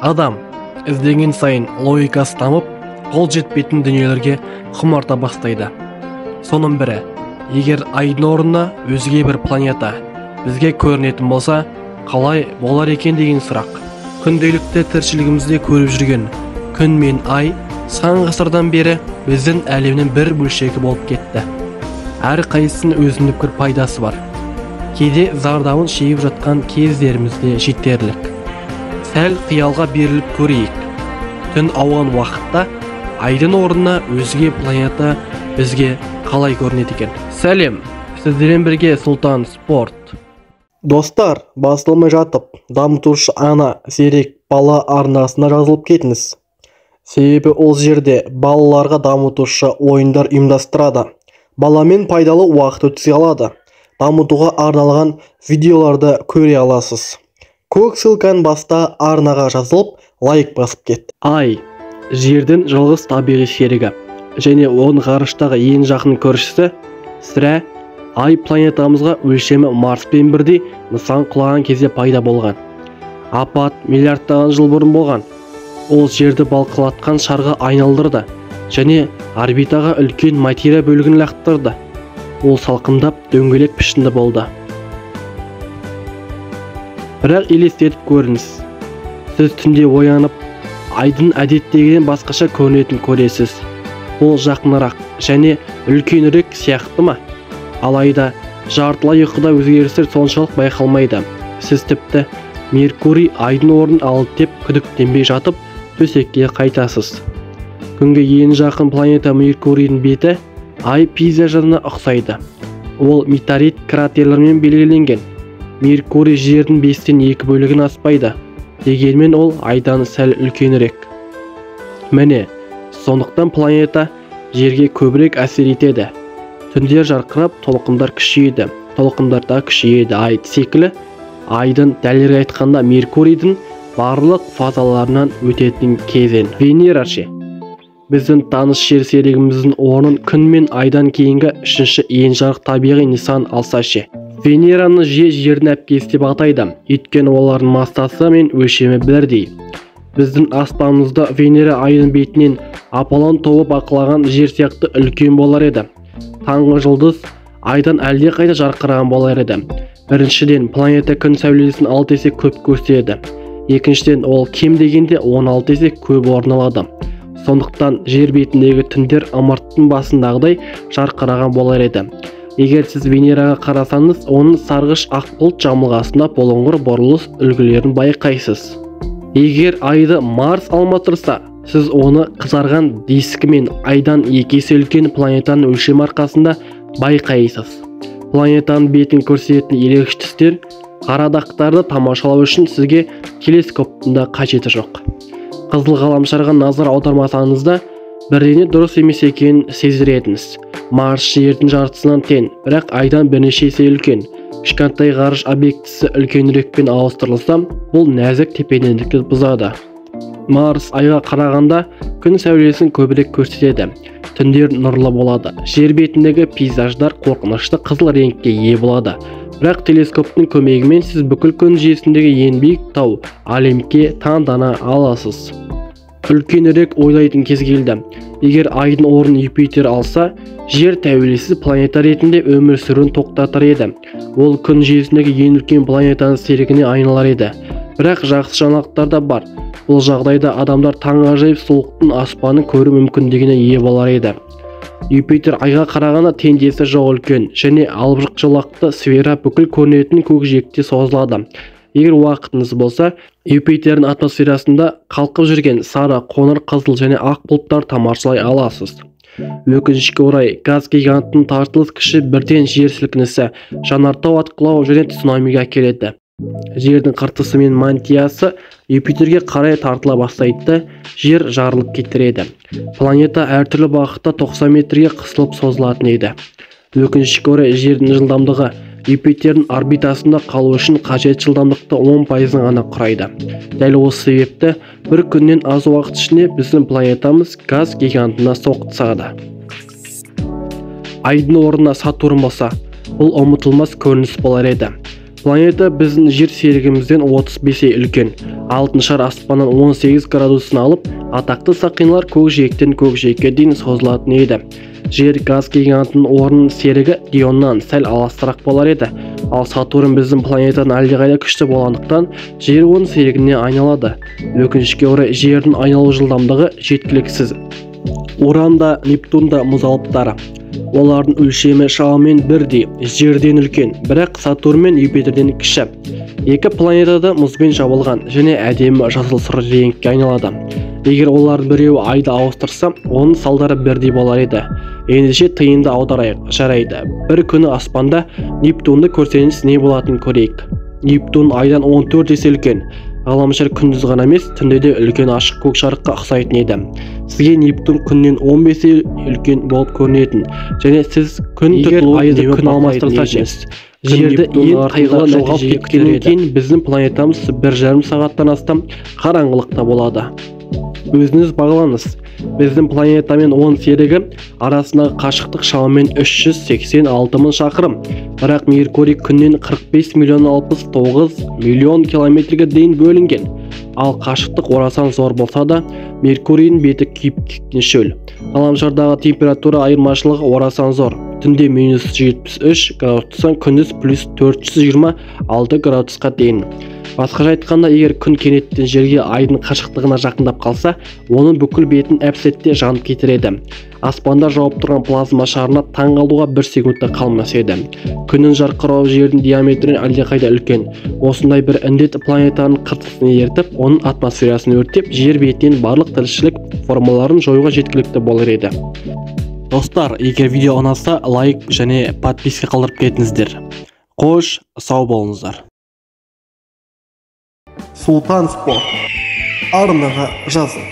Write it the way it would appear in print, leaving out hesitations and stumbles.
Адам іздеген сайын логикасы дамып, қол жетпейтін дүниелерге құмарта бастайды. Соның бірі, егер айдың орнына өзге бір планета бізге көрінетін болса, қалай болар екен деген сұрақ. Күнделікті тіршілігімізде көріп жүрген күн мен ай сан ғасырдан бері біздің әлемнің бір бөлшегі болып кетті. Әр қайсының өзіндік бір пайдасы бар. Кейде зардабын шегіп жатқан кездерімізде жетерлік. Сәл қиялға беріліп көрейік. Түн ауған уақытта айдың орнына өзге планета бізге қалай көрінеді екен? Сәлем, сіздермен бірге Сұлтан Спорт. Достар, басылмай жатып, дамытушы ана зерек бала арнасына жазылып кетіңіз. Себебі ол жерде балаларға дамытушы ойындар ұйымдастырады. Баламен пайдалы уақыт өткізе алады. Дамытуға арналған видеоларды көре аласыз. Көк ссылканы баста арнаға жазылып, лайк басып кет. Ай, жердің жалғыз табиғи серігі және оның ғарыштағы ең жақын көршісі. Сірә, ай планетамызға өлшемі Марспен бірдей нысан құлаған кезде пайда болған. Апат миллиардтаған жыл бұрын болған. Ол жерді балқылатқан шарға айналдырды және орбитаға үлкен материя бөлігін лақтырды. Ол салқындап дөңгелек пішінді болды. Бірақ елестетіп көріңіз. Сіз түнде оянып, айдың әдеттегіден басқаша көрінетін көресіз. Ол жақынырақ және үлкенірек сияқты ма? Алайда жартылай ұйқыда өзгерістер соншалық байқалмайды. Сіз тіпті Меркурий айдың орнын алды деп күдіктенбей жатып, төсекке қайтасыз. Күнге ең жақын планета Меркурийдің беті ай пейзажына ұқсайды. Ол метеорит кратерлермен белгіленген. Меркурий жердің 5-тен 2 бөлігін аспайды. Дегенмен ол айдан сәл үлкенірек. Міне, сондықтан планета жерге көбірек әсер етеді. Түндер жарқырап, толқындар күшейеді. Толқындар да күшейеді. Ай секілі, айдың дәлірек айтқанда Меркурийдің барлық фазаларынан өтетін кезең. Венера ше. Біздің таныс жер серігіміздің орнын күн мен айдан кейінгі үшінші ең жарық табиғи нысан алса ше. Венераны жердің әпкесі деп атайды, өйткені олардың массасы мен өлшемі бірдей. Біздің аспанымызда Венера айдың бетінен Аполлон тобы бақылаған жер сияқты үлкен болар еді. Таңғы жұлдыз айдан әлдеқайда жарқыраған болар еді. Біріншіден, планета күн сәулесін 6 есе көп көрсетеді. Екіншіден, ол кем дегенде 16 есе көп орын алады. Сондықтан жер бетіндегі түндер ымырттың басындағыдай жарқыраған болар еді. Егер сіз Венераға қарасаңыз, оның сарғыш ақ бұлт жамылғасында болыңғыр бұрылыс үлгілерін байқайсыз. Егер айды Марс алмастырса, сіз оны қызарған дискімен айдан 2 есе үлкен планетаның өлшем арқасында байқайсыз. Планетаның бетін көрсететін ерекше түстер, қара дақтарды тамашалау үшін сізге телескоптың да қажеті жоқ. Қызыл ғаламшарға назар аудармасаңызда, бірдеңе дұрыс емес екенін сезер едіңіз. Марс жердің жартысынан тең, бірақ айдан бірнеше есе үлкен. Кішкентай ғарыш объектісі үлкенірекпен ауыстырылса, бұл нәзік тепе-теңдікті бұзады. Марс айға қарағанда күн сәулесін көбірек көрсетеді. Түндер нұрлы болады. Жер бетіндегі пейзаждар қорқынышты қызыл реңкке ие болады. Бірақ телескоптың көмегімен сіз бүкіл күн жүйесіндегі ең биік тау Олимпке таңдана аласыз. Үлкенірек ойлайтын кез келді. Егер айдың орнын Юпитер алса, жер тәуелсіз планета ретінде өмір сүруін тоқтатар еді. Ол күн жүйесіндегі ең үлкен планетаның серігіне айналар еді. Бірақ жақсы жаңалықтар да бар. Бұл жағдайда адамдар таңғажайып суықтың аспанын көру мүмкіндігіне ие болар еді. Юпитер айға қарағанда теңдесі жоқ үлкен және албырт жолақты сфера бүкіл көрінетін көкжиекте созылады. Егер уақытыңыз болса, Юпитердің атмосферасында қалқып жүрген сары, қоңыр, қызыл және ақ бұлттар тамашалай аласыз. Өкінішке орай, газ гигантының тартылыс күші бірден жер сілкінісі, жанартау атқылау және цунамиге әкеледі. Жердің қыртысы мен мантиясы Юпитерге қарай тартыла бастайды, жер жарылып кетіреді. Планета әртүрлі бағытта 90 метрге қысылып созылатын еді. Өкінішке орай, жердің жылдамдығы Юпитердің орбитасында қалу үшін қажет жылдамдықты 10% ғана құрайды. Дәл осы себепті бір күннен аз уақыт ішінде біздің планетамыз газ гигантына соқтығысады. Айдың орнына Сатурн болса, бұл ұмытылмас көрініс болар еді. Планета біздің жер серігімізден 35 есе үлкен. Алтын шар аспаннан 18 градусын алып, атақты сақиналар көкжиектен көкжиекке дейін созылатын еді. Жер газ гигантының орнын серігі Дионнан сәл алыстырақ болар еді. Ал Сатурн біздің планетадан әлдеқайда күшті болғандықтан, жер оның серігіне айналады. Өкінішке орай жердің айналу жылдамдығы жеткіліксіз. Уран да, Нептун да мұз алыптары. Олардың өлшемі шамамен бірдей, жерден үлкен, бірақ Сатурн мен Юпитерден кіші. Екі планетада мұзбен жабылған және әдемі жасыл сұр реңкке айналады. Егер олардың біреуі айды ауыстырса, оның салдары бірдей болар еді. Ендеше тиынды аударайық, жарайды. Бір күні аспанда Нептунды көрсеңіз не болатынын көрейік. Нептун айдан 14 есе үлкен. Ғаламшар күндіз ғана емес, түнде де үлкен ашық көк шарыққа ұқсайтын еді. Сізге Нептун күннен 15 есе үлкен болып көрінетін, және сіз күн тұтылуын айды күн алмастырса жерді ең қайғылы жоғалып кеткеннен кейін біздің планетамыз 1,5 сағаттан астам қараңғылықта болады. Өзіңіз бағалаңыз. Біздің планета мен оның серігі арасындағы қашықтық шамамен 386 мың шақырым. Бірақ Меркурий күннен 45 миллион 69 миллион километрге дейін бөлінген. Ал қашықтық орасан зор болса да, Меркурийдің беті күйіп кеткен шөл. Ғаламшардағы температура айырмашылығы орасан зор. Түнде -73 градустан күндіз +426 градусқа дейін. Басқаша айтқанда, егер күн кенеттен жерге айдың қашықтығына жақындап қалса, оның бүкіл бетін әп-сәтте жанып кетіреді. Аспанда жауып тұрған плазма шарына таң қалуға 1 секундта қалмас еді. Күннің жарқырауы жердің диаметрінен әлдеқайда үлкен. Осындай бір індет планетаның қыртысын ертіп, оның атмосферасын өртеп, жер бетінен барлық тіршілік формаларын жоюға жеткілікті болар еді. Достар, егер видео ұнаса, лайк және подписка қалдырып кетіңіздер. Қош, сау болыңыздар. Сұлтан спорт арнаға жазыл.